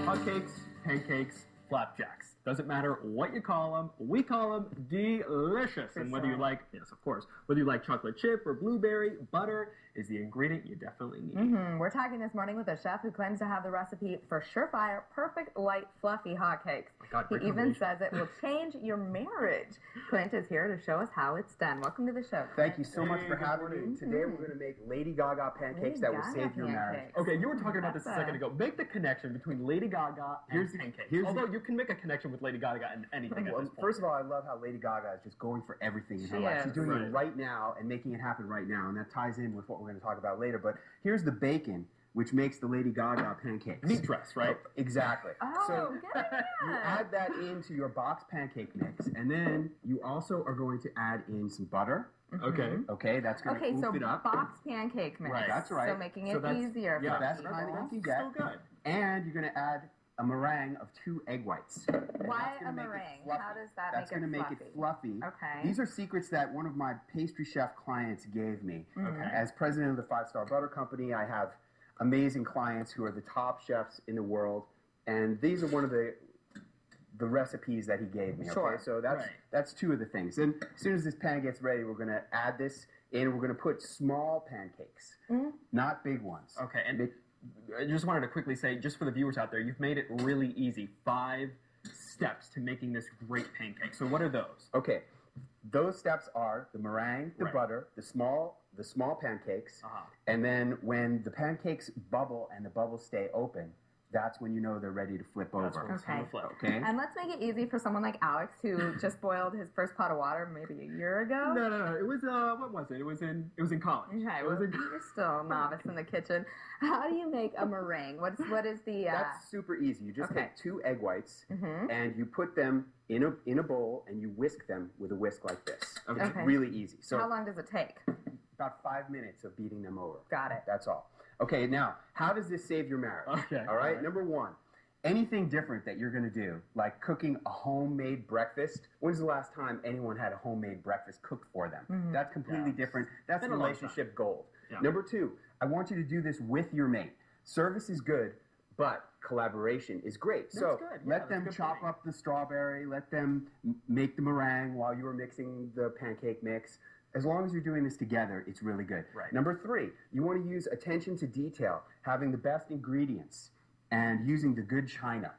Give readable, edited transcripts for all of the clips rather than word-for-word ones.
Hotcakes, pancakes, flapjacks. Doesn't matter what you call them, we call them delicious. And whether you like, yes, of course, whether you like chocolate chip or blueberry, butter is the ingredient you definitely need. We're talking this morning with a chef who claims to have the recipe for surefire, perfect, light, fluffy hotcakes. He even says it will change your marriage. Clint is here to show us how it's done. Welcome to the show, Clint. Thank you so much for having me. Today we're going to make Lady Gaga pancakes that will save your marriage. Okay, you were talking about this a second ago. Make the connection between Lady Gaga and pancakes. Although you can make a connection with Lady Gaga and anything at this point. First of all, I love how Lady Gaga is just going for everything in her life. She's doing it right now and making it happen right now, and that ties in with what we're going to talk about later. But here's the bacon, which makes the Lady Gaga pancakes. Meat dress, right? Exactly. Oh, so good. You add that into your box pancake mix, and then you also are going to add in some butter. Okay. Okay, that's going to oof it up. Box pancake mix. Right. That's right. So making it easier for the best people. kind that you can get. Still good. And you're going to add a meringue of 2 egg whites. Why a meringue? How does that That's going to make it fluffy. Okay. These are secrets that one of my pastry chef clients gave me. As president of the 5-Star Butter Company, I have amazing clients who are the top chefs in the world, and these are one of the recipes that he gave me. Sure. Okay, so that's 2 of the things. And as soon as this pan gets ready, we're going to add this in. We're going to put small pancakes, not big ones. Okay, and I just wanted to quickly say, just for the viewers out there, you've made it really easy. 5 steps to making this great pancake. So what are those? Okay, those steps are the meringue, the butter, the small pancakes, and then when the pancakes bubble and the bubbles stay open, that's when you know they're ready to flip over. Okay. And let's make it easy for someone like Alex who just boiled his first pot of water maybe a year ago. No. It was what was it? It was in college. Okay, you're still a novice in the kitchen. How do you make a meringue? What is the? That's super easy. You just take 2 egg whites and you put them in a bowl and you whisk them with a whisk like this. Okay. It's really easy. So how long does it take? About 5 minutes of beating them over. Got it. That's all. Okay, now, how does this save your marriage? Okay. All right? Number 1, anything different that you're going to do, like cooking a homemade breakfast. When's the last time anyone had a homemade breakfast cooked for them? That's completely different. That's relationship gold. Yeah. Number 2, I want you to do this with your mate. Service is good, but collaboration is great. So let them chop up the strawberry, let them make the meringue while you are mixing the pancake mix. As long as you're doing this together, it's really good. Right. Number 3, you want to use attention to detail, having the best ingredients, and using the good china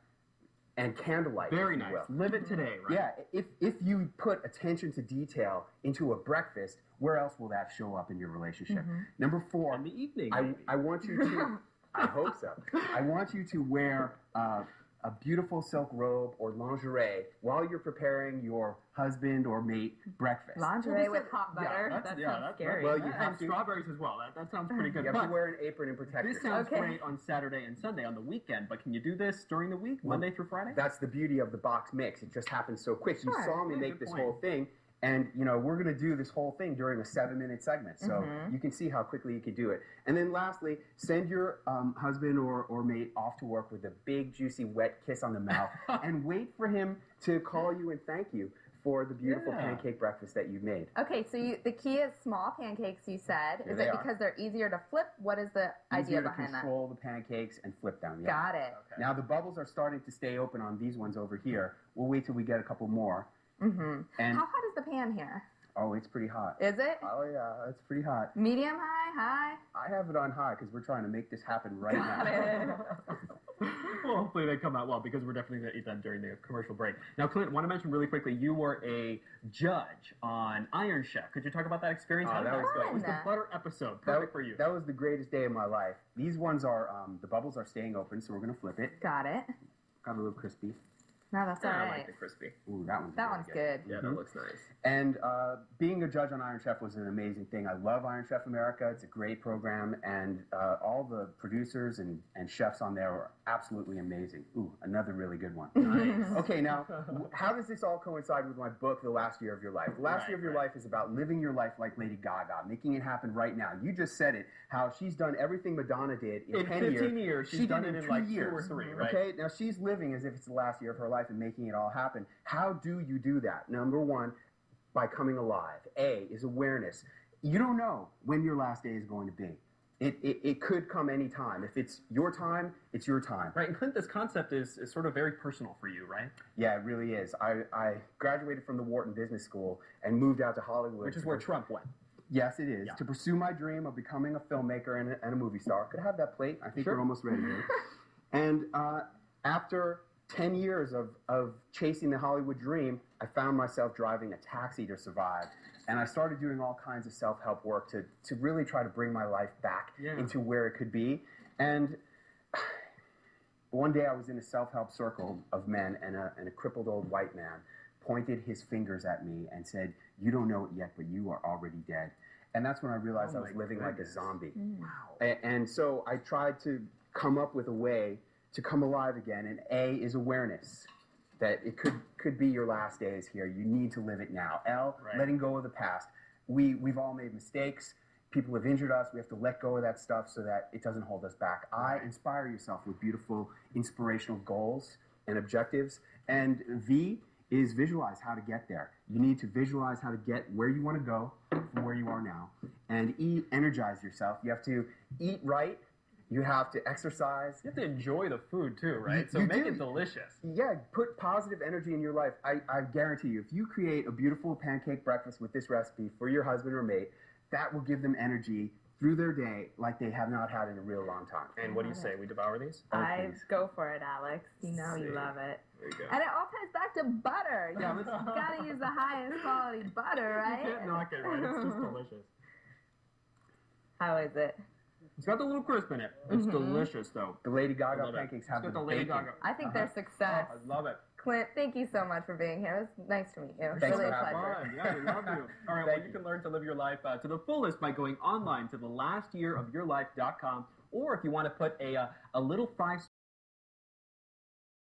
and candlelight. Very nice. Live it today, right? Yeah. If you put attention to detail into a breakfast, where else will that show up in your relationship? Number 4, in the evening. I want you to. I hope so. I want you to wear a beautiful silk robe or lingerie while you're preparing your husband or mate breakfast. Lingerie with hot butter? That's scary. Well, you have strawberries as well. That sounds pretty good. You have to wear an apron and protect yourself. This sounds great on Saturday and Sunday on the weekend, but can you do this during the week, Monday through Friday? That's the beauty of the box mix. It just happens so quick. You saw me make this whole thing. And, we're going to do this whole thing during a 7-minute segment. So you can see how quickly you can do it. And then lastly, send your husband or mate off to work with a big, juicy, wet kiss on the mouth and wait for him to call you and thank you for the beautiful pancake breakfast that you've made. Okay, so the key is small pancakes, you said. Is it because they're easier to flip? What is the idea behind that? Easier to control the pancakes and flip them. Yeah. Got it. Okay. Now, the bubbles are starting to stay open on these ones over here. We'll wait till we get a couple more. And how hot is the pan here? Oh, it's pretty hot. Is it? Oh, yeah, it's pretty hot. Medium, high? I have it on high because we're trying to make this happen right now. Well, hopefully they come out well because we're definitely going to eat them during the commercial break. Now, Clint, I want to mention really quickly, you were a judge on Iron Chef. Could you talk about that experience? Oh, that was good. It was the butter episode. Perfect for you. That was the greatest day of my life. These ones are, the bubbles are staying open, so we're going to flip it. Got it. Got a little crispy. No, that's all right. I like the crispy. Ooh, that one's good. Yeah, that looks nice. And being a judge on Iron Chef was an amazing thing. I love Iron Chef America. It's a great program, and all the producers and chefs on there are absolutely amazing. Ooh, another really good one. Nice. Okay, now, how does this all coincide with my book, The Last Year of Your Life? The Last Year of Your Life is about living your life like Lady Gaga, making it happen right now. You just said it, how she's done everything Madonna did in 15 years. She's done it in like 2 or 3, right? Okay, now she's living as if it's the last year of her life and making it all happen. How do you do that? Number 1, by coming alive. A is awareness. You don't know when your last day is going to be. It could come any time. If it's your time, it's your time. Right, and Clint, this concept is sort of very personal for you, right? Yeah, it really is. I graduated from the Wharton Business School and moved out to Hollywood. Which is where Trump went. Yes, it is. Yeah. To pursue my dream of becoming a filmmaker and a movie star. Could I have that plate? I think Sure. we're almost ready here. And after 10 years of chasing the Hollywood dream, I found myself driving a taxi to survive. And I started doing all kinds of self-help work to really try to bring my life back into where it could be. And one day I was in a self-help circle of men, and a crippled old white man pointed his fingers at me and said, "You don't know it yet, but you are already dead." And that's when I realized I was living like a zombie. Wow. And so I tried to come up with a way to come alive again. And A is awareness, that it could be your last days here. You need to live it now. L, letting go of the past. We've all made mistakes. People have injured us. We have to let go of that stuff so that it doesn't hold us back. I, inspire yourself with beautiful, inspirational goals and objectives. And V is visualize how to get there. You need to visualize how to get where you want to go from where you are now. And E, energize yourself. You have to eat right. You have to exercise. You have to enjoy the food too, right? So make it delicious. Yeah, put positive energy in your life. I guarantee you, if you create a beautiful pancake breakfast with this recipe for your husband or mate, that will give them energy through their day like they have not had in a real long time. And what do you say? We devour these? I go for it, Alex. You know you love it. There you go. And it all ties back to butter. You gotta use the highest quality butter, right? You can't knock it, right? It's just delicious. How is it? It's got the little crisp in it. It's delicious, though. The Lady Gaga pancakes have It's the got the Lady bacon. Gaga. I think they're success. Oh, I love it. Clint, thank you so much for being here. It was nice to meet you. Thanks Really for a having pleasure. Fun. Yeah, we love you. All right, well, you can learn to live your life to the fullest by going online to thelastyearofyourlife.com, or if you want to put a little 5